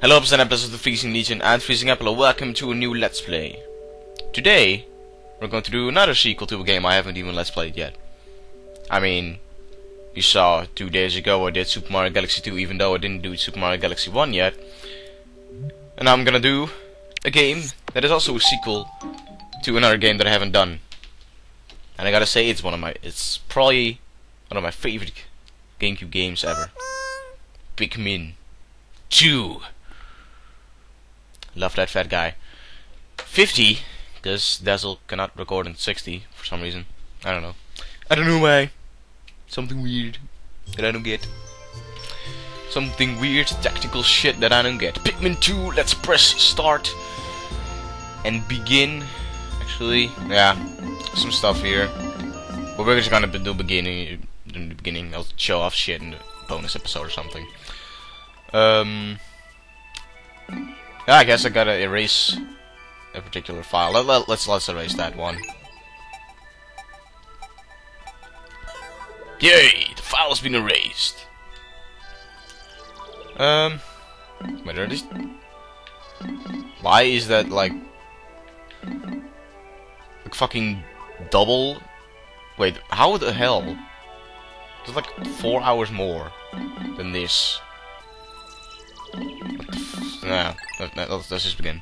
Hello, episode of the Freezing Legion and Freezing Apple. Welcome to a new Let's Play. Today, we're going to do another sequel to a game I haven't even Let's Played yet. I mean, you saw 2 days ago I did Super Mario Galaxy 2, even though I didn't do Super Mario Galaxy 1 yet. And now I'm gonna do a game that is also a sequel to another game that I haven't done. And I gotta say, it's probably one of my favorite GameCube games ever. Pikmin 2. Love that fat guy. 50, because Dazzle cannot record in 60 for some reason. I don't know. I don't know why. Something weird that I don't get. Something weird tactical shit that I don't get. Pikmin 2, let's press start and begin. Actually, yeah, some stuff here. But we're just gonna do beginning. In the beginning, I'll show off shit in the bonus episode or something. Yeah, I guess I gotta erase a particular file. Let's erase that one. Yay! The file has been erased. Wait, are these? Why is that like fucking double? Wait, how the hell? It's like 4 hours more than this. Nah, let's just begin.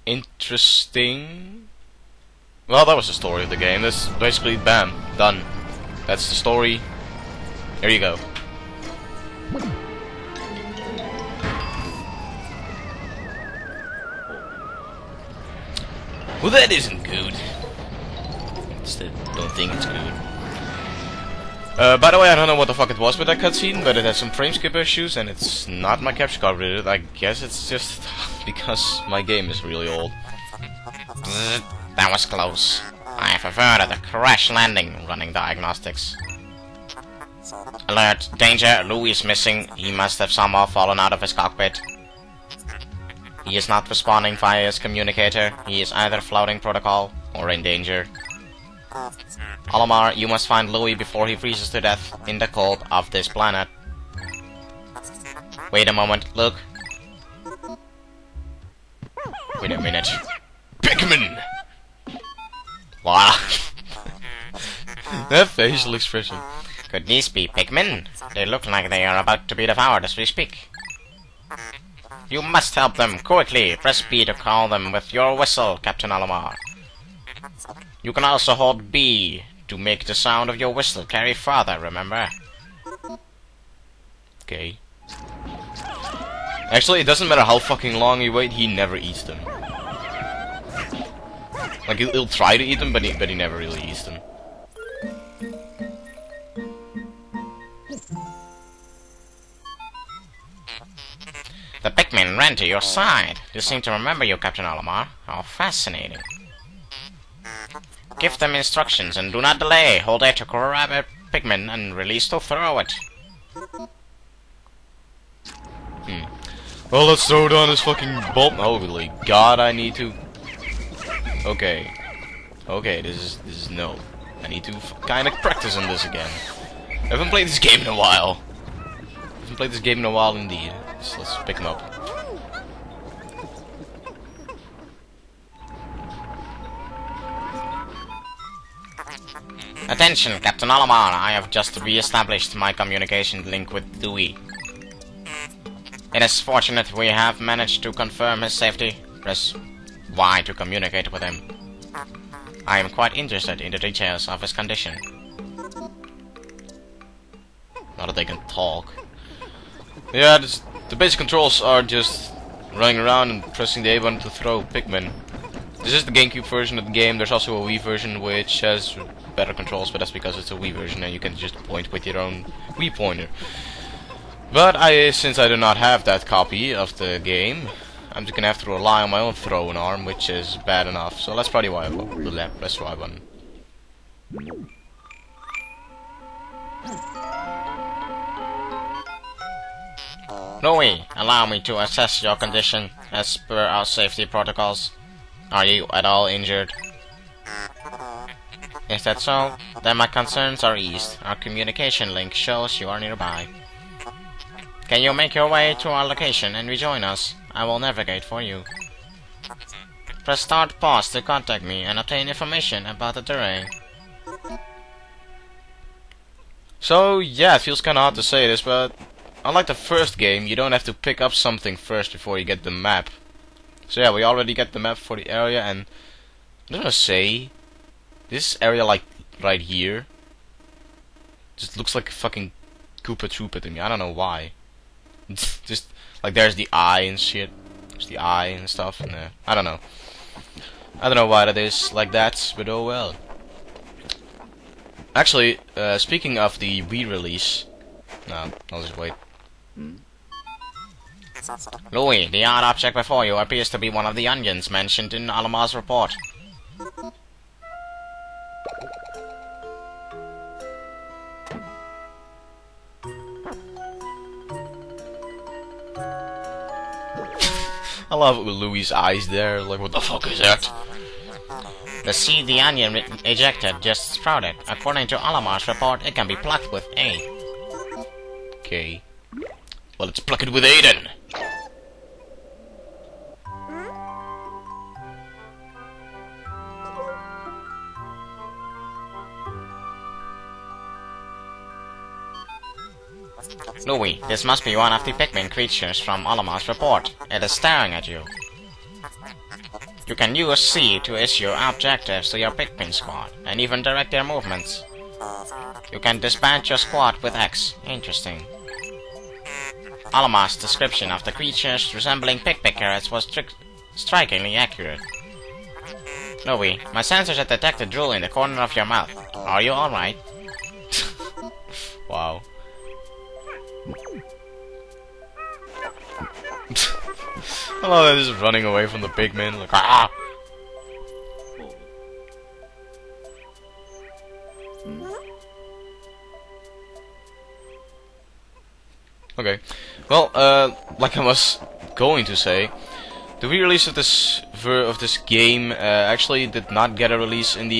interesting. Well, that was the story of the game. That's basically bam, done. That's the story. Here you go. Well, that isn't good. Don't think it's good. By the way, I don't know what the fuck it was with that cutscene, but it has some frame skip issues, and it's not my capture card related. I guess it's just because my game is really old. That was close. I have averted a crash landing running diagnostics. Alert! Danger! Louis is missing. He must have somehow fallen out of his cockpit. He is not responding via his communicator. He is either flouting protocol or in danger. Olimar, you must find Louis before he freezes to death in the cold of this planet. Wait a moment, look. Wait a minute. Pikmin! Wow. That facial expression. Could these be Pikmin? They look like they are about to be devoured as we speak. You must help them, quickly! Press B to call them with your whistle, Captain Olimar. You can also hold B to make the sound of your whistle carry farther, remember? Okay. Actually, it doesn't matter how fucking long you wait, he never eats them. Like, he'll try to eat them, but he never really eats them. The Pikmin ran to your side. They seem to remember you, Captain Olimar. How fascinating. Give them instructions and do not delay. Hold A to grab a Pikmin and release to throw it. Well, let's throw it on this fucking bolt. Holy God, I need to. Okay. Okay, this is no. I need to kind of practice on this again. I haven't played this game in a while. Indeed. So let's pick him up. Attention, Captain Olimar. I have just re-established my communication link with Louis. It is fortunate we have managed to confirm his safety. Press Y to communicate with him. I am quite interested in the details of his condition. Now that they can talk. Yeah, the basic controls are just running around and pressing the A button to throw Pikmin. This is the GameCube version of the game. There's also a Wii version which has better controls, but that's because it's a Wii version and you can just point with your own Wii pointer. But since I do not have that copy of the game, I'm just gonna have to rely on my own throwing arm, which is bad enough. So let's probably press Y button. Louis, allow me to assess your condition as per our safety protocols. Are you at all injured? Is that so? Then my concerns are eased. Our communication link shows you are nearby. Can you make your way to our location and rejoin us? I will navigate for you. Press start pause to contact me and obtain information about the terrain. So yeah, it feels kinda hard to say this, but unlike the first game, you don't have to pick up something first before you get the map. So yeah, we already get the map for the area, and I'm gonna say this area, like right here, just looks like a fucking Koopa Troopa to me. I don't know why. Just like there's the eye and shit. There's the eye and stuff. And, I don't know. I don't know why that is like that, but oh well. Actually, speaking of the Wii release, no, I'll just wait. Louis, the odd object before you appears to be one of the onions mentioned in Olimar's report. I love Louis' eyes there, like what the fuck is that? The seed the onion ejected just sprouted. According to Olimar's report, it can be plucked with A. Okay. Well, let's pluck it with A then. Louis, this must be one of the Pikmin creatures from Olimar's report. It is staring at you. You can use C to issue objectives to your Pikmin squad, and even direct their movements. You can dispatch your squad with X. Interesting. Alamar's description of the creatures resembling Pikmin carrots was strikingly accurate. Louie, my sensors have detected drool in the corner of your mouth. Are you alright? Wow. I love that he's just running away from the Pikmin, like, ah! Okay. Well, like I was going to say, the re-release of this game actually did not get a release in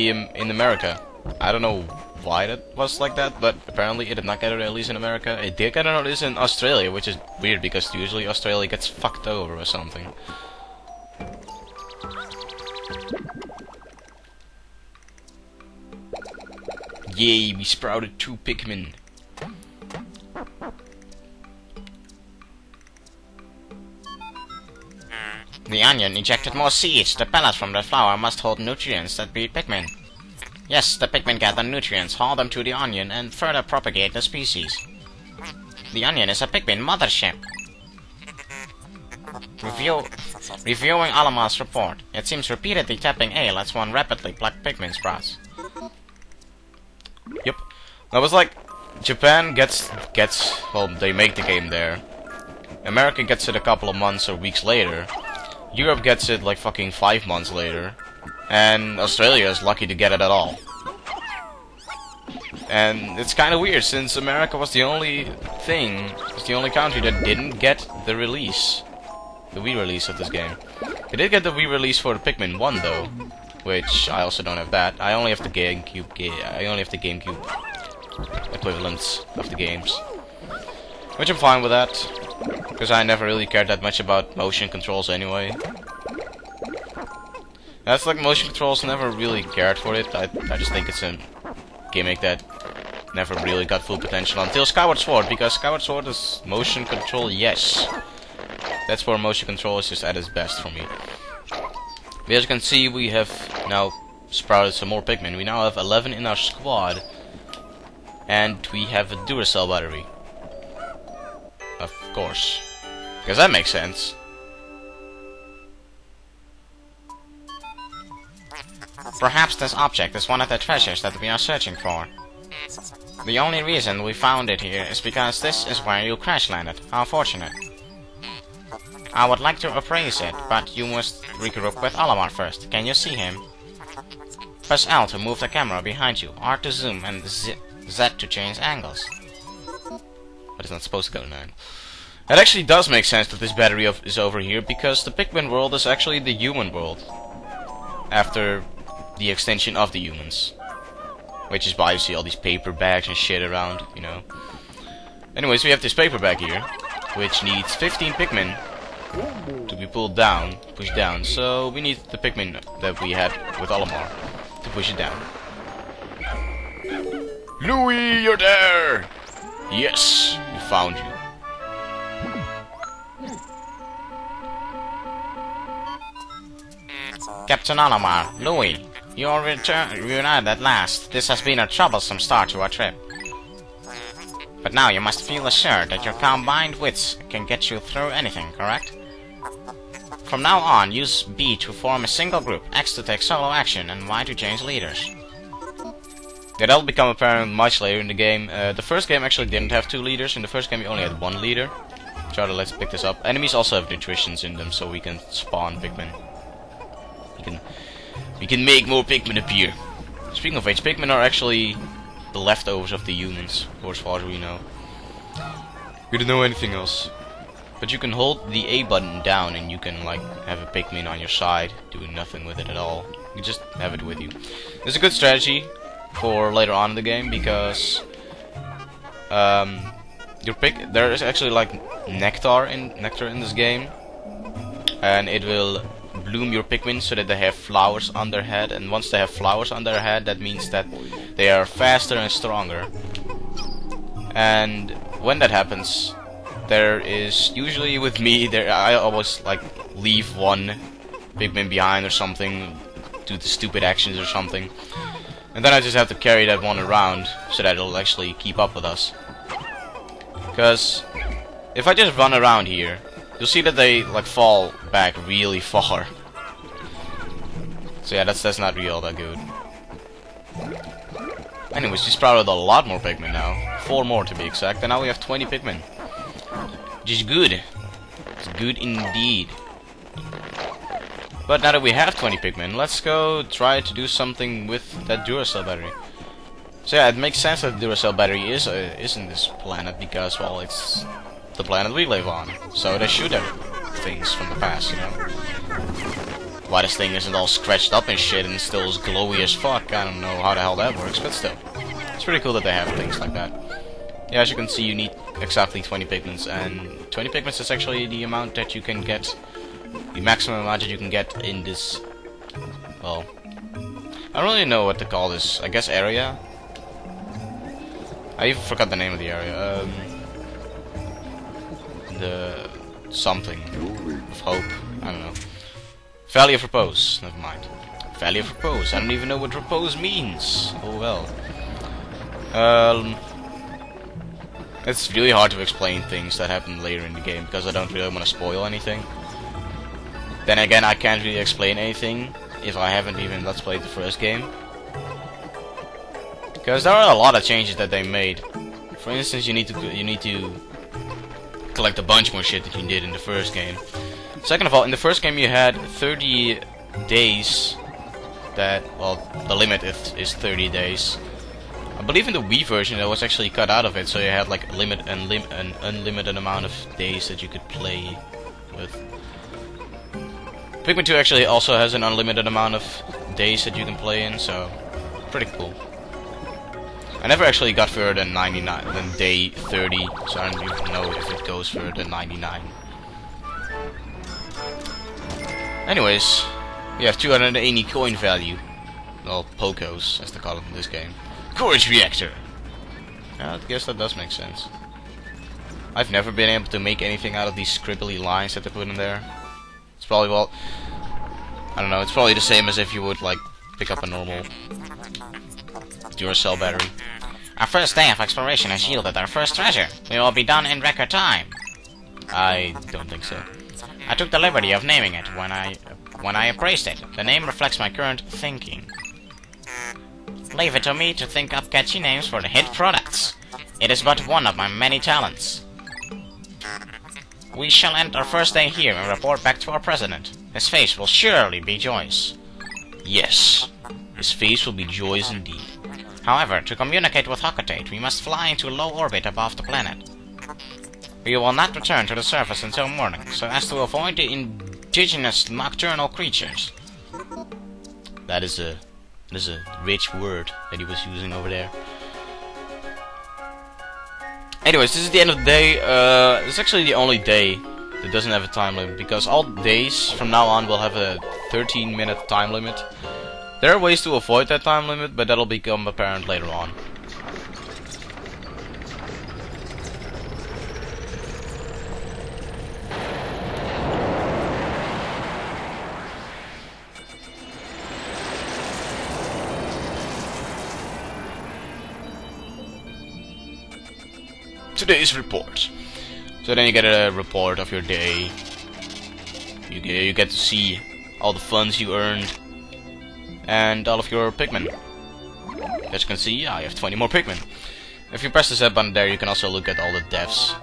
America. I don't know why that was like that, but apparently it did not get a release in America. It did get a release in Australia, which is weird because usually Australia gets fucked over or something. Yay, we sprouted 2 Pikmin. The onion ejected more seeds. The pellets from the flower must hold nutrients that breed Pikmin. Yes, the Pikmin gather nutrients, haul them to the onion, and further propagate the species. The onion is a Pikmin mothership. Reviewing Alamar's report. It seems repeatedly tapping A lets one rapidly pluck Pikmin sprouts. Yep. I was like, Japan gets well, they make the game there. America gets it a couple of months or weeks later. Europe gets it like fucking 5 months later. And Australia is lucky to get it at all. And it's kind of weird since America was the only country that didn't get the release. The Wii release of this game. It did get the Wii release for the Pikmin 1 though. Which I also don't have that. I only have the GameCube equivalents of the games. Which I'm fine with that. Because I never really cared that much about motion controls anyway. That's like motion controls, never really cared for it. I just think it's a gimmick that never really got full potential until Skyward Sword, because Skyward Sword is motion control, yes. That's where motion control is just at its best for me. But as you can see, we have now sprouted some more Pikmin. We now have 11 in our squad. And we have a Duracell battery. Of course. Because that makes sense. Perhaps this object is one of the treasures that we are searching for. The only reason we found it here is because this is where you crash landed. How fortunate. I would like to appraise it, but you must regroup with Alamar first. Can you see him? Press L to move the camera behind you, R to zoom, and Z to change angles. But it's not supposed to go to 9. It actually does make sense that this battery is over here, because the Pikmin world is actually the human world. After the extinction of the humans. Which is why you see all these paper bags and shit around, you know. Anyways, we have this paper bag here, which needs 15 Pikmin to be pushed down. So we need the Pikmin that we had with Olimar to push it down. Louie, you're there! Yes, we found you. Captain Olimar, Louie, you are reunited at last. This has been a troublesome start to our trip. But now you must feel assured that your combined wits can get you through anything, correct? From now on, use B to form a single group, X to take solo action, and Y to change leaders. Yeah, that'll become apparent much later in the game. The first game actually didn't have 2 leaders. In the first game we only had 1 leader. Charlie, let's pick this up. Enemies also have nutritions in them, so we can spawn Pikmin. We can make more Pikmin appear. Speaking of which, Pikmin are actually the leftovers of the humans, of course, as far as we know. We don't know anything else. But you can hold the A button down and you can like have a Pikmin on your side, doing nothing with it at all. You just have it with you. It's a good strategy for later on in the game because there is actually like nectar in this game, and it will bloom your Pikmin so that they have flowers on their head, and once they have flowers on their head, that means that they are faster and stronger. And when that happens, there is usually with me I always like leave one Pikmin behind or something, do the stupid actions or something. And then I just have to carry that one around so that it'll actually keep up with us. Because if I just run around here, you'll see that they like fall back really far. So yeah, that's not real that good. Anyways, we sprouted a lot more Pikmin now. 4 more to be exact, and now we have 20 Pikmin. Which is good. It's good indeed. But now that we have 20 Pikmin, let's go try to do something with that Duracell battery. So yeah, it makes sense that the Duracell battery is in this planet because, well, it's the planet we live on. So they shoot at things from the past, you know. Why this thing isn't all scratched up and shit and still is glowy as fuck, I don't know how the hell that works, but still. It's pretty cool that they have things like that. Yeah, as you can see, you need exactly 20 Pikmins, and 20 Pikmins is actually the amount that you can get, the maximum amount that you can get in this, well, I don't really know what to call this, I guess area? I even forgot the name of the area, the something of hope, I don't know. Valley of Repose, never mind. Valley of Repose, I don't even know what repose means. Oh well. It's really hard to explain things that happen later in the game because I don't really want to spoil anything. Then again, I can't really explain anything if I haven't even let's played the first game. Because there are a lot of changes that they made. For instance, you need to collect a bunch more shit that you did in the first game. Second of all, in the first game you had 30 days that, well, the limit is 30 days. I believe in the Wii version that was actually cut out of it, so you had like an unlimited amount of days that you could play with. Pikmin 2 actually also has an unlimited amount of days that you can play in, so pretty cool. I never actually got further than 99, than day 30, so I don't even know if it goes further than 99. Anyways, we have 280 coin value. Well, Pokos, as they call it in this game. Courage Reactor! Yeah, I guess that does make sense. I've never been able to make anything out of these scribbly lines that they put in there. It's probably, well, I don't know, it's probably the same as if you would, like, pick up a normal Duracell battery. Our first day of exploration has yielded our first treasure. We will be done in record time. I don't think so. I took the liberty of naming it when I appraised it. The name reflects my current thinking. Leave it to me to think up catchy names for the hit products. It is but one of my many talents. We shall end our first day here and report back to our president. His face will surely be joyous. Yes, his face will be joyous indeed. However, to communicate with Hockatate, we must fly into low orbit above the planet. We will not return to the surface until morning, so as to avoid the indigenous nocturnal creatures. That is a rich word that he was using over there. Anyways, this is the end of the day. It's actually the only day that doesn't have a time limit, because all days from now on will have a 13-minute time limit. There are ways to avoid that time limit, but that'll become apparent later on. Today's report. So then you get a report of your day. You get to see all the funds you earned and all of your Pikmin. As you can see, I have 20 more Pikmin. If you press the Z button there, you can also look at all the deaths.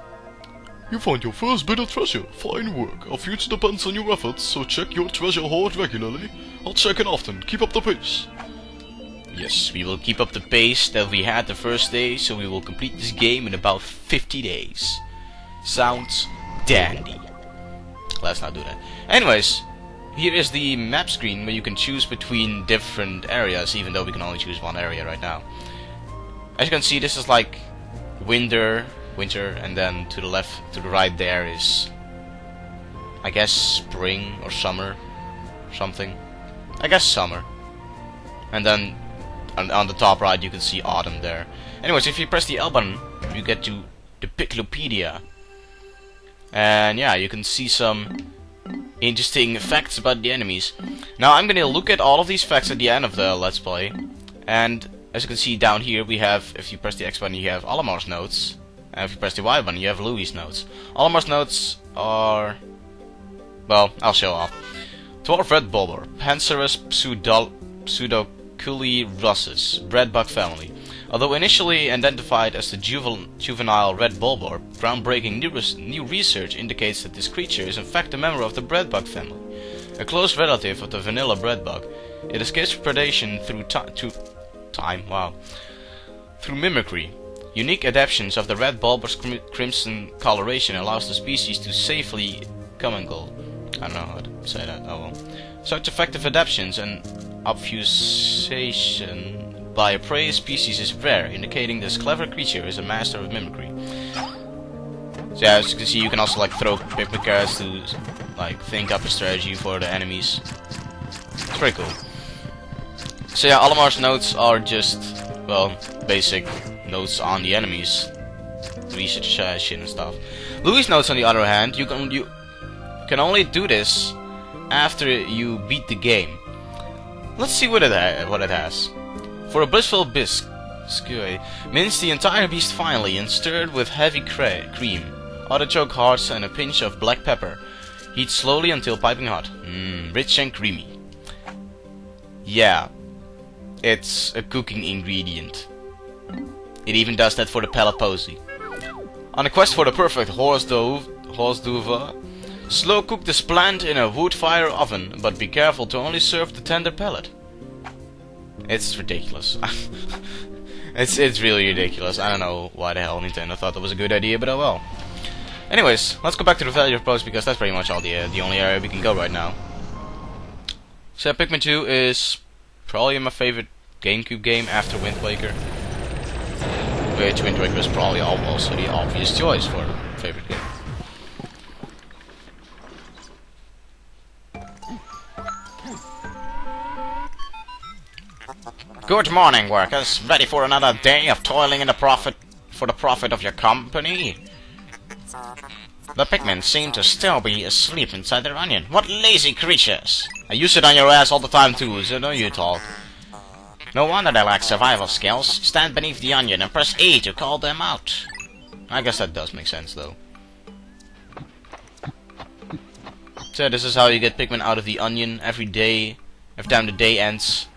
You found your first bit of treasure. Fine work. Our future depends on your efforts, so check your treasure hoard regularly. I'll check it often. Keep up the pace. Yes, we will keep up the pace that we had the first day, so we will complete this game in about 50 days. Sounds dandy. Let's not do that. Anyways, here is the map screen where you can choose between different areas, even though we can only choose one area right now. As you can see, this is like winter, and then to the left, to the right there is, I guess, spring or summer, something. I guess summer. And then on the top right you can see autumn there. Anyways, if you press the L button, you get to the Piclopedia. And yeah, you can see some interesting facts about the enemies. Now I'm gonna look at all of these facts at the end of the Let's Play, and as you can see down here we have, if you press the X button you have Olamar's notes, and if you press the Y button you have Louis' notes. Olamar's notes are, well, I'll show off. Dwarf red bobber, Pancerus pseudoculi russus, breadbug family. Although initially identified as the juvenile red bulbor, groundbreaking new research indicates that this creature is in fact a member of the breadbug family, a close relative of the vanilla breadbug. It escapes predation through mimicry. Unique adaptations of the red bulbor's crimson coloration allows the species to safely commingle. I don't know how to say that. Oh well. Such effective adaptations and obfuscation by a prey species is rare, indicating this clever creature is a master of mimicry. So yeah, as you can see, you can also like throw Pikmin carrots to like think up a strategy for the enemies. It's pretty cool. So yeah, Olamar's notes are just, well, basic notes on the enemies, research shit and stuff. Louis' notes, on the other hand, you can only do this after you beat the game. Let's see what it has. For a blissful bisque, mince the entire beast finely and stir it with heavy cream, artichoke hearts and a pinch of black pepper. Heat slowly until piping hot. Rich and creamy. Yeah, it's a cooking ingredient. It even does that for the pellet posy. On a quest for the perfect horse duva, slow cook this plant in a wood fire oven, but be careful to only serve the tender pellet. It's ridiculous. it's really ridiculous. I don't know why the hell Nintendo thought that was a good idea, but oh well. Anyways, let's go back to the Valley of Post because that's pretty much all the only area we can go right now. So Pikmin 2 is probably my favorite GameCube game after Wind Waker. Which Wind Waker is probably also the obvious choice for favorite game. Good morning, workers. Ready for another day of toiling in the profit of your company? The Pikmin seem to still be asleep inside their onion. What lazy creatures! I use it on your ass all the time too, so don't you talk. No wonder they lack survival skills. Stand beneath the onion and press A to call them out. I guess that does make sense though. So this is how you get Pikmin out of the onion every day. Every time the day ends,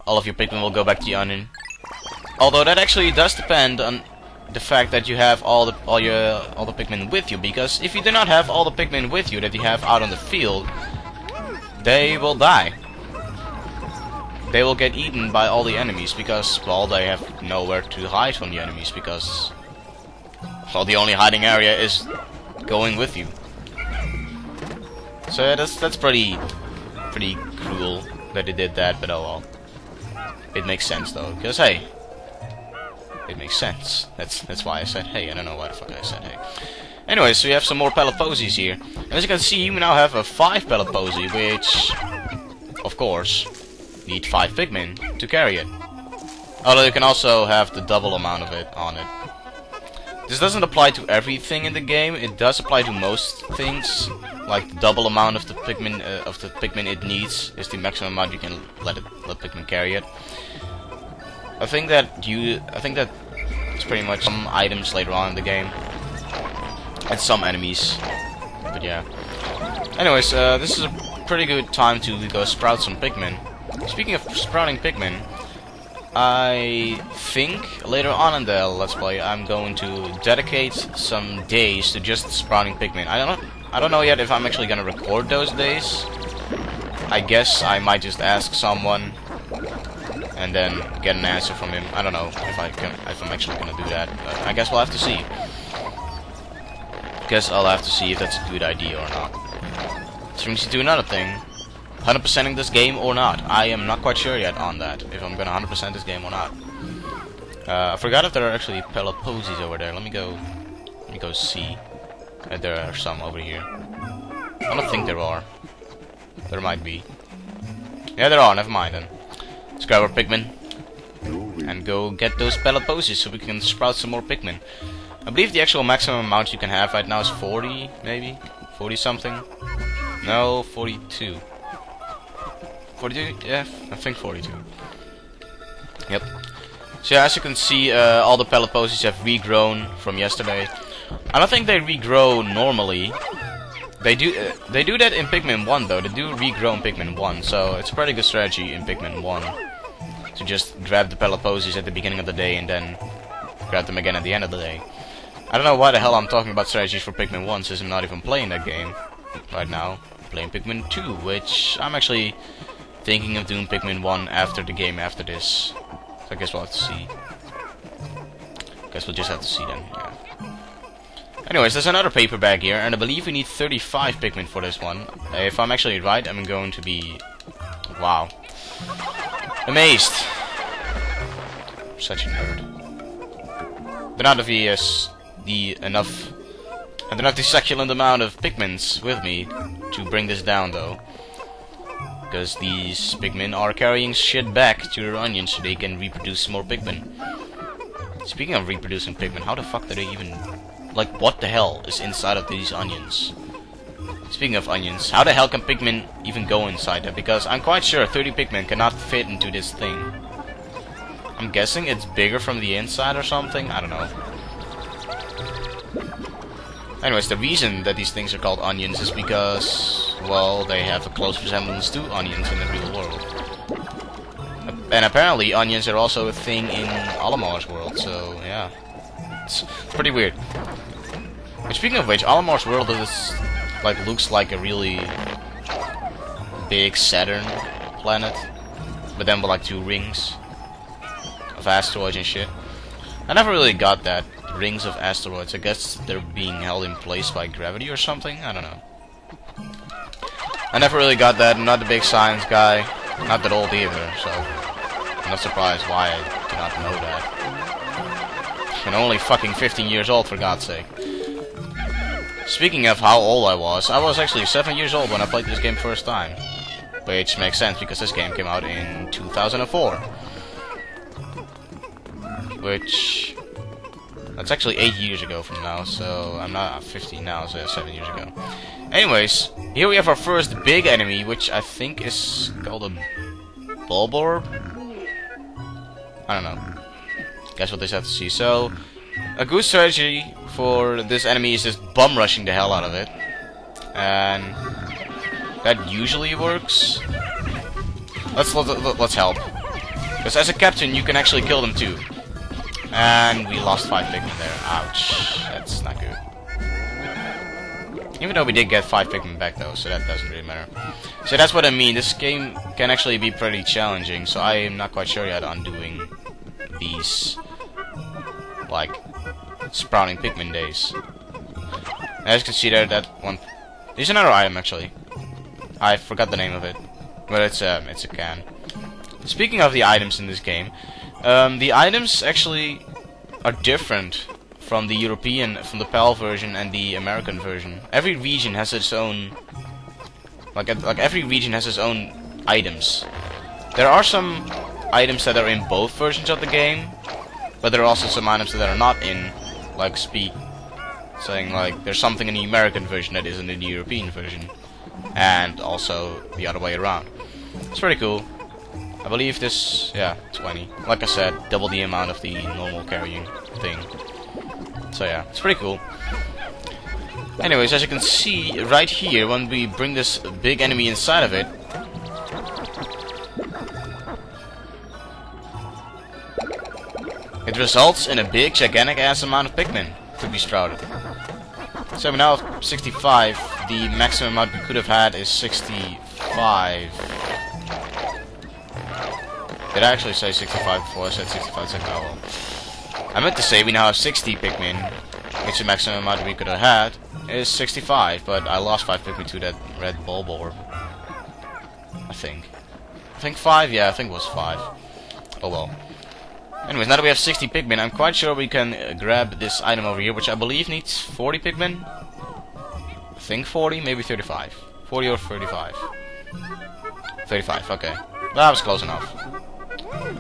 all of your Pikmin will go back to the onion. Although that actually does depend on the fact that you have all the Pikmin with you, because if you do not have all the Pikmin with you that you have out on the field, they will die. They will get eaten by all the enemies because, well, they have nowhere to hide from the enemies because, well, the only hiding area is going with you. So yeah, that's pretty cruel that they did that, but oh well. It makes sense though, because hey, it makes sense. That's why I said hey. I don't know why the fuck I said hey. Anyway, so we have some more pellet posies here. And as you can see, we now have a 5 pellet posy, which, of course, need 5 Pikmin to carry it. Although you can also have the double amount of it on it. This doesn't apply to everything in the game. It does apply to most things. Like the double amount of the Pikmin it needs is the maximum amount you can let Pikmin carry it. I think that it's pretty much some items later on in the game and some enemies. But yeah. Anyways, this is a pretty good time to go sprout some Pikmin. Speaking of sprouting Pikmin, I think later on in the Let's Play I'm going to dedicate some days to just sprouting Pikmin. I don't know yet if I'm actually gonna record those days. I guess I might just ask someone and then get an answer from him. I don't know if I'm actually gonna do that. I guess we'll have to see. Guess I'll have to see if that's a good idea or not. So we need to do another thing. 100%ing this game or not. I am not quite sure yet on that. If I'm gonna 100% this game or not. I forgot if there are actually pellet posies over there. Let me go see. There are some over here. I don't think there are. There might be. Yeah, there are. Never mind then. Let's grab our Pikmin and go get those pellet posies so we can sprout some more Pikmin. I believe the actual maximum amount you can have right now is 40, maybe 40 something. No, 42. 42? Yeah, I think 42. Yep. So yeah, as you can see, all the pallet posies have regrown from yesterday. I don't think they regrow normally. They do that in Pikmin 1 though. They do regrow in Pikmin 1, so it's a pretty good strategy in Pikmin 1 to just grab the pallet posies at the beginning of the day and then grab them again at the end of the day. I don't know why the hell I'm talking about strategies for Pikmin 1 since I'm not even playing that game right now. I'm playing Pikmin 2, which I'm actually thinking of doing Pikmin 1 after the game after this. So I guess we'll have to see. Guess we'll just have to see then, yeah. Anyways, there's another paper bag here, and I believe we need 35 Pikmin for this one. If I'm actually right, I'm going to be... wow. Amazed. Such a nerd. Don't have enough... I don't have the succulent amount of Pikmins with me to bring this down, though. Because these Pikmin are carrying shit back to their onions so they can reproduce more Pikmin. Speaking of reproducing Pikmin, how the fuck do they even... like, what the hell is inside of these onions? Speaking of onions, how the hell can Pikmin even go inside them? Because I'm quite sure 30 Pikmin cannot fit into this thing. I'm guessing it's bigger from the inside or something? I don't know. Anyways, the reason that these things are called onions is because, well, they have a close resemblance to onions in the real world. And apparently onions are also a thing in Alamar's world, so yeah. It's pretty weird. But speaking of which, Alamar's world is, like, looks like a really big Saturn planet, but then with like 2 rings of asteroids and shit. I never really got that. Rings of asteroids. I guess they're being held in place by gravity or something? I don't know. I never really got that. I'm not the big science guy. Not that old either, so I'm not surprised why I do not know that. I'm only fucking 15 years old, for God's sake. Speaking of how old I was actually 7 years old when I played this game first time. Which makes sense because this game came out in 2004. Which... that's actually 8 years ago from now, so I'm not 15 now, so 7 years ago. Anyways, here we have our first big enemy, which I think is called a Bulborb? I don't know. Guess what they have to see. So, a good strategy for this enemy is just bum rushing the hell out of it. And that usually works. Let's help. Because as a captain, you can actually kill them too. And we lost 5 Pikmin there. Ouch. That's not good. Even though we did get 5 Pikmin back though, so that doesn't really matter. So that's what I mean. This game can actually be pretty challenging, so I am not quite sure yet on doing these, like, sprouting Pikmin days. As you can see there, that one... there's another item actually. I forgot the name of it. But it's a can. Speaking of the items in this game, the items actually are different from the from the PAL version and the American version. Every region has its own, like every region has its own items. There are some items that are in both versions of the game, but there are also some items that are not in, like saying like there's something in the American version that isn't in the European version, and also the other way around. It's pretty cool. I believe this, yeah, 20. Like I said, double the amount of the normal carrying thing. So yeah, it's pretty cool. Anyways, as you can see right here, when we bring this big enemy inside of it, it results in a big, gigantic ass amount of Pikmin to be sprouted. So we now have 65. The maximum amount we could have had is 65. Did I actually say 65 before I said 65 seconds? Oh, well. I meant to say we now have 60 Pikmin, which the maximum amount we could have had is 65, but I lost 5 Pikmin to that red Bulborb. I think 5? Yeah, I think it was 5. Oh well. Anyways, now that we have 60 Pikmin, I'm quite sure we can grab this item over here, which I believe needs 40 Pikmin. I think 40, maybe 35. 40 or 35. 35, okay. That was close enough.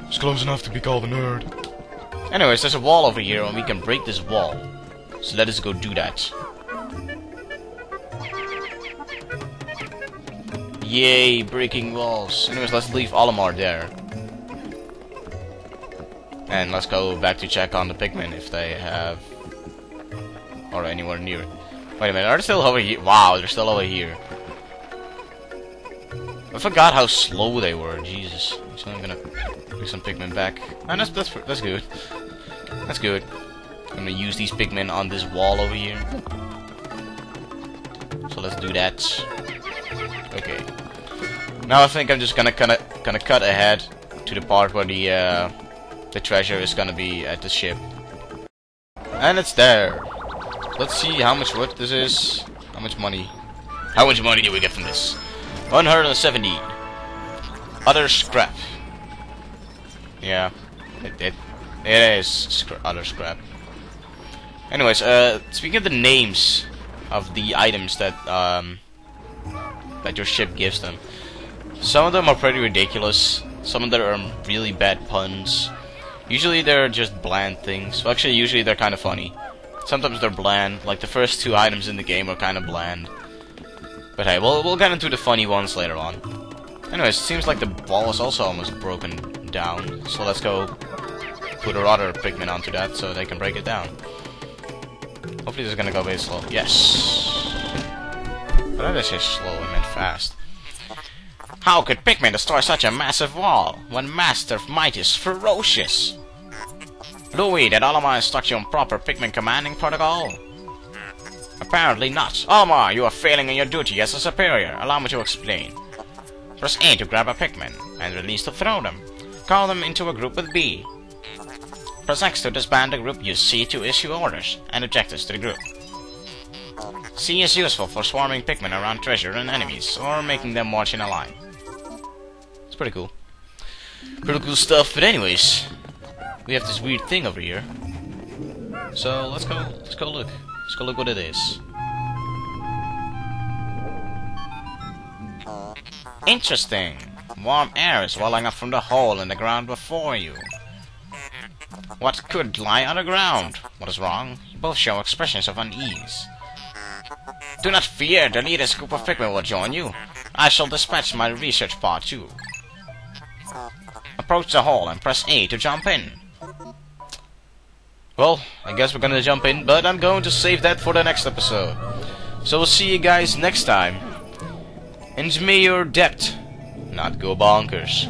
It's close enough to be called a nerd. Anyways, there's a wall over here, and we can break this wall. So let us go do that. Yay, breaking walls. Anyways, let's leave Olimar there. And let's go back to check on the Pikmin if they have... or anywhere near it. Wait a minute, are they still over here? Wow, they're still over here. I forgot how slow they were, Jesus. So I'm gonna bring some Pikmin back. And that's good. That's good. I'm gonna use these Pikmin on this wall over here. So let's do that. Okay. Now I think I'm just gonna cut ahead to the part where the treasure is gonna be at the ship. And it's there. Let's see how much worth this is. How much money? How much money do we get from this? 170. Other scrap. Yeah, it is other scrap. Anyways, speaking of the names of the items that that your ship gives them, some of them are pretty ridiculous. Some of them are really bad puns. Usually they're just bland things. Well, actually, usually they're kind of funny. Sometimes they're bland. Like the first 2 items in the game are kind of bland. But hey, we'll get into the funny ones later on. Anyways, it seems like the wall is also almost broken down. So let's go put our other Pikmin onto that so they can break it down. Hopefully this is gonna go very slow. Yes. But I didn't say slow, I meant fast. How could Pikmin destroy such a massive wall when Master Might is ferocious? Louis, did Olimar instruct you on proper Pikmin commanding protocol? Apparently not. Olimar, you are failing in your duty as a superior. Allow me to explain. Press A to grab a Pikmin, and release to throw them. Call them into a group with B. Press X to disband the group. Use C to issue orders and objectives to the group. C is useful for swarming Pikmin around treasure and enemies, or making them march in a line. It's pretty cool. Pretty cool stuff, but anyways, we have this weird thing over here. So let's go look. Let's go look what it is. Interesting. Warm air is welling up from the hole in the ground before you. What could lie underground? What is wrong? You both show expressions of unease. Do not fear, the latest group of Pikmin will join you. I shall dispatch my research pod too. Approach the hole and press A to jump in. Well, I guess we're gonna jump in, but I'm going to save that for the next episode. So we'll see you guys next time. And may your depth not go bonkers.